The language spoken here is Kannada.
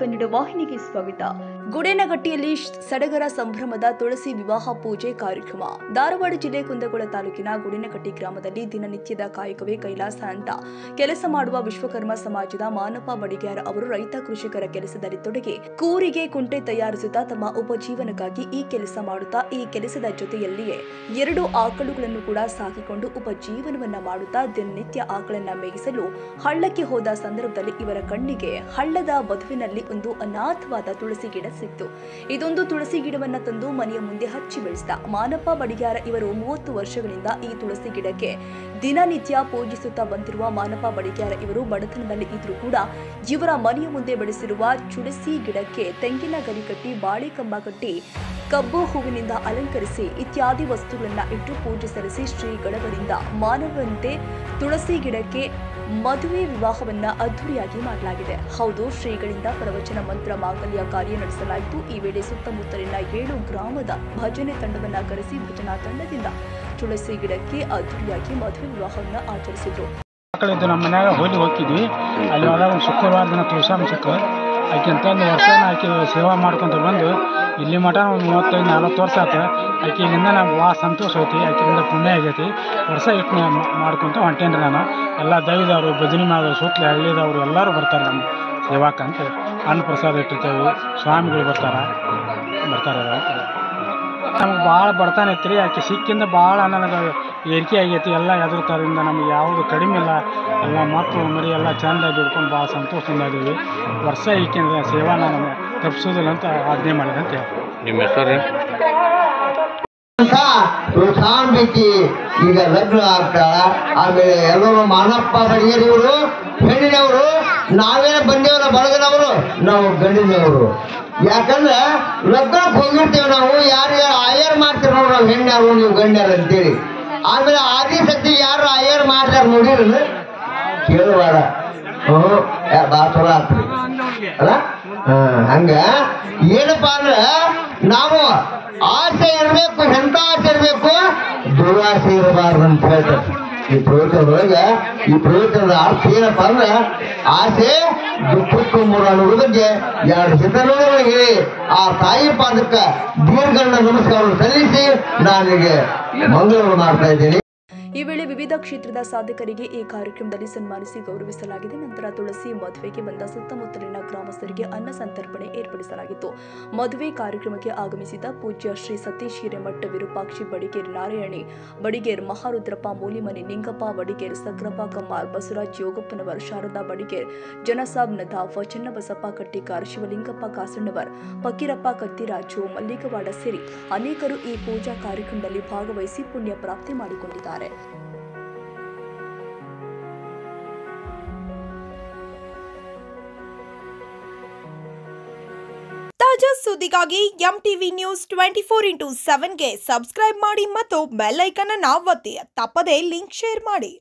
ಕನ್ನಡ ವಾಹಿನಿಗೆ ಸ್ವಾಗತ. ಗುಡೇನಗಟ್ಟಿಯಲ್ಲಿ ಸಡಗರ ಸಂಭ್ರಮದ ತುಳಸಿ ವಿವಾಹ ಪೂಜೆ ಕಾರ್ಯಕ್ರಮ. ಧಾರವಾಡ ಜಿಲ್ಲೆ ಕುಂದಗೋಳ ತಾಲೂಕಿನ ಗುಡೇನಗಟ್ಟಿ ಗ್ರಾಮದಲ್ಲಿ ದಿನನಿತ್ಯದ ಕಾಯಕವೇ ಕೈಲಾಸ ಅಂತ ಕೆಲಸ ಮಾಡುವ ವಿಶ್ವಕರ್ಮ ಸಮಾಜದ ಮಾನಪ್ಪ ಬಡಿಗ್ಯಾರ ಅವರು ರೈತ ಕೃಷಿಕರ ಕೆಲಸದಲ್ಲಿ ತೊಡಗಿ ಕೂರಿಗೆ ಕುಂಟೆ ತಯಾರಿಸುತ್ತಾ ತಮ್ಮ ಉಪಜೀವನಕ್ಕಾಗಿ ಈ ಕೆಲಸ ಮಾಡುತ್ತಾ ಈ ಕೆಲಸದ ಜೊತೆಯಲ್ಲಿಯೇ 2 ಆಕಳುಗಳನ್ನು ಕೂಡ ಸಾಕಿಕೊಂಡು ಉಪಜೀವನವನ್ನ ಮಾಡುತ್ತಾ ದಿನನಿತ್ಯ ಆಕಳನ್ನ ಮೇಯಿಸಲು ಹಳ್ಳಕ್ಕೆ ಹೋದ ಸಂದರ್ಭದಲ್ಲಿ ಇವರ ಕಣ್ಣಿಗೆ ಹಳ್ಳದ ಬದುವಿನಲ್ಲಿ ಒಂದು ಅನಾಥವಾದ ತುಳಸಿ ಗಿಡ ಸಿಕ್ತು. ಇದೊಂದು ತುಳಸಿ ಗಿಡವನ್ನ ತಂದು ಮನೆಯ ಮುಂದೆ ಹಚ್ಚಿ ಬೆಳೆಸಿದ ಮಾನಪ್ಪ ಬಡಿಗ್ಯಾರ ಇವರು 30 ವರ್ಷಗಳಿಂದ ಈ ತುಳಸಿ ಗಿಡಕ್ಕೆ ದಿನನಿತ್ಯ ಪೂಜಿಸುತ್ತಾ ಬಂದಿರುವ ಮಾನಪ್ಪ ಬಡಿಗ್ಯಾರ ಇವರು ಬಡತನದಲ್ಲಿ ಇದ್ರೂ ಕೂಡ ಇವರ ಮನೆಯ ಮುಂದೆ ಬೆಳೆಸಿರುವ ತುಳಸಿ ಗಿಡಕ್ಕೆ ತೆಂಗಿನ ಗರಿ ಕಟ್ಟಿ, ಬಾಳೆ ಕಂಬ ಕಟ್ಟಿ, ಕಬ್ಬು ಹೂವಿನಿಂದ ಅಲಂಕರಿಸಿ ಇತ್ಯಾದಿ ವಸ್ತುಗಳನ್ನ ಇಟ್ಟು ಪೂಜೆ ಸಲ್ಲಿಸಿ ಶ್ರೀಗಳವರಿಂದ ಮಾನವಂತೆ ತುಳಸಿ ಗಿಡಕ್ಕೆ ಮದುವೆ ವಿವಾಹವನ್ನ ಅದ್ದೂರಿಯಾಗಿ ಮಾಡಲಾಗಿದೆ. ಹೌದು, ಶ್ರೀಗಳಿಂದ ಪ್ರವಚನ ಮಂತ್ರ ಮಾಂಗಲ್ಯ ಕಾರ್ಯ ನಡೆಸಲಾಯಿತು. ಈ ವೇಳೆ ಸುತ್ತಮುತ್ತಲಿನ 7 ಗ್ರಾಮದ ಭಜನೆ ತಂಡವನ್ನ ಕರೆಸಿ ಭಜನಾ ತಂಡದಿಂದ ತುಳಸಿ ಗಿಡಕ್ಕೆ ಅದ್ದೂರಿಯಾಗಿ ಮದುವೆ ವಿವಾಹವನ್ನ ಆಚರಿಸಿದ್ರು. ನಮ್ಮ ಮನ್ಯಾಗ ಹೋಗಿ ಹೋಗಿದ್ವಿ. ಅಲ್ಲಿ ಹೋದಾಗ ಒಂದು ಶುಕ್ರವಾರ ದಿನ ತುಳಸಾಮ ಸಿಕ್ಕರು. ಆಕೆ ಒಂದು ವರ್ಷನ ಆಕೆ ಸೇವಾ ಮಾಡ್ಕೊಂತ ಬಂದು ಇಲ್ಲಿ ಮಠ ಒಂದು 35-40 ವರ್ಷ ಆಯ್ತು. ಆಕೆಯಿಂದ ನಮ್ಗೆ ಭಾಳ ಸಂತೋಷ ಐತಿ. ಆಕೆಯಿಂದ ಪುಣ್ಯ ಆಗೈತಿ. ವರ್ಷ ಇಟ್ಟು ಮಾಡ್ಕೊತ ಹೊಂಟೇನ್ರಿ ನಾನು. ಎಲ್ಲ ದೈವದವರು, ಭಜನೆ ಮಾಡೋರು, ಸುತ್ತಲೇ ಹಳ್ಳಿದವರು ಎಲ್ಲರೂ ಬರ್ತಾರೆ ನಮ್ಮ ಸೇವಾಕಂತ. ಅನ್ನ ಪ್ರಸಾದ ಇಟ್ಟಿರ್ತೇವೆ. ಸ್ವಾಮಿಗಳು ಬರ್ತಾರೆ. ನಮ್ಗೆ ಭಾಳ ಬಡತನ ಐತ್ರಿ. ಆಕೆ ಸಿಕ್ಕಿಂದ ಭಾಳ ನನಗೆ ಏರಿಕೆ ಆಗೈತಿ. ಎಲ್ಲ ಎದುರ್ತಾರಿಂದ ನಮ್ಗೆ ಯಾವುದು ಕಡಿಮೆ ಇಲ್ಲ. ಎಲ್ಲ ಮಕ್ಕಳು ಮರಿ ಎಲ್ಲ ಚೆಂದಾಗಿ ದುಡ್ಕೊಂಡು ಭಾಳ ಸಂತೋಷದಿಂದ ಇದೀವಿ. ವರ್ಷ ಈಕಿಂದ ಸೇವಾ ನಾನು ತಪ್ಪಿಸೋದಿಲ್ಲ ಅಂತ ಆಜ್ಞೆ ಮಾಡಿದೆ ಅಂತ ಹೇಳಿ. ನಿಮ್ಮ ಹೆಸರು ಪ್ರೋತ್ಸಾಹಿ ಈಗ ಲಗ್ನ ಆಗ್ತಾಳ. ಆಮೇಲೆ ಎಲ್ಲರೂ ಮಾನಪ್ಪ ಬಡಿಗೇರಿಯವರು ಹೆಣ್ಣಿನವರು, ನಾವೇನು ಬಂದೇವಲ್ಲ ಬಳಗದವರು, ನಾವು ಗಂಡಿನವರು. ಯಾಕಂದ್ರೆ ಲಗ್ನಕ್ಕೆ ಹೋಗಿರ್ತೇವೆ ನಾವು. ಯಾರು ಆಯರ್ ಮಾಡ್ತೀವಿ ನಾವು, ಹೆಣ್ಣಾರು ನೀವು ಗಂಡ್ಯಾರು ಅಂತೇಳಿ. ಆಮೇಲೆ ಆದಿ ಸತಿ ಯಾರು ಆಯರ್ ಮಾಡ್ತಾರ ನೋಡಿರ ಕೇಳುವಾರ ಬಾ ಚಲೋ ಆಗ್ತದೆ ಅಲ್ಲ. ಹಂಗ ಏನಪ್ಪಾ ಅಂದ್ರೆ ನಾವು ಆಸೆ ಇರಬೇಕು. ಎಂತ ಆಸೆ ಇರಬೇಕು? ದುರಾಸೆ ಇರಬಾರ್ದು ಅಂತ ಹೇಳ್ತಾರೆ ಈ ಪ್ರವಚನದೊಳಗೆ. ಈ ಪ್ರವಚನದ ಅರ್ಥ ಏನಪ್ಪಾ ಅಂದ್ರೆ ಆಸೆ ದುಃಖಕ್ಕೂ ಮೂರು ಅನ್ನೋದ್ರ ಬಗ್ಗೆ 2 ಹಿತನೊಳಗೆ ಹೇಳಿ ಆ ತಾಯಿ ಪಾದಕ್ಕೆ ದೀರ್ಘಣ್ಣ ನಮಸ್ಕಾರ ಸಲ್ಲಿಸಿ ನಾನಿಗೆ ಮಂಗಳವನ್ನು ಮಾಡ್ತಾ ಇದ್ದೀನಿ. ಈ ವೇಳೆ ವಿವಿಧ ಕ್ಷೇತ್ರದ ಸಾಧಕರಿಗೆ ಈ ಕಾರ್ಯಕ್ರಮದಲ್ಲಿ ಸನ್ಮಾನಿಸಿ ಗೌರವಿಸಲಾಗಿದೆ. ನಂತರ ತುಳಸಿ ಮದುವೆಗೆ ಬಂದ ಸುತ್ತಮುತ್ತಲಿನ ಗ್ರಾಮಸ್ಥರಿಗೆ ಅನ್ನ ಸಂತರ್ಪಣೆ ಏರ್ಪಡಿಸಲಾಗಿತ್ತು. ಮದುವೆ ಕಾರ್ಯಕ್ರಮಕ್ಕೆ ಆಗಮಿಸಿದ ಪೂಜ್ಯ ಶ್ರೀ ಸತೀಶ್ ಹಿರೇಮಠ, ವಿರೂಪಾಕ್ಷಿ ಬಡಿಗೇರ್, ನಾರಾಯಣಿ ಬಡಿಗೇರ್, ಮಹಾರುದ್ರಪ್ಪ ಮೂಲಿಮನಿ, ನಿಂಗಪ್ಪ ಬಡಿಗೇರ್, ಸಗ್ರಪ್ಪ ಕಮ್ಮಾರ್, ಬಸವರಾಜ್ ಯೋಗಪ್ಪನವರ್, ಶಾರದಾ ಬಡಿಗೇರ್, ಜನಸಾಬ್ ನದಾಫ್, ಚನ್ನಬಸಪ್ಪ ಕಟ್ಟಿಕಾರ್, ಶಿವಲಿಂಗಪ್ಪ ಕಾಸಣ್ಣವರ್, ಫಕೀರಪ್ಪ ಕತ್ತಿರಾಜು, ಮಲ್ಲಿಕವಾಡ ಸೇರಿ ಅನೇಕರು ಈ ಪೂಜಾ ಕಾರ್ಯಕ್ರಮದಲ್ಲಿ ಭಾಗವಹಿಸಿ ಪುಣ್ಯ ಪ್ರಾಪ್ತಿ ಮಾಡಿಕೊಂಡಿದ್ದಾರೆ. ತಾಜಾ ಸುದ್ದಿಗಾಗಿ MTV ನ್ಯೂಸ್ 24x7ಗೆ ಸಬ್ಸ್ಕ್ರೈಬ್ ಮಾಡಿ ಮತ್ತು ಬೆಲ್ ಐಕಾನ್ ಅನ್ನು ಒತ್ತಿ. ತಪ್ಪದೇ ಲಿಂಕ್ ಶೇರ್ ಮಾಡಿ.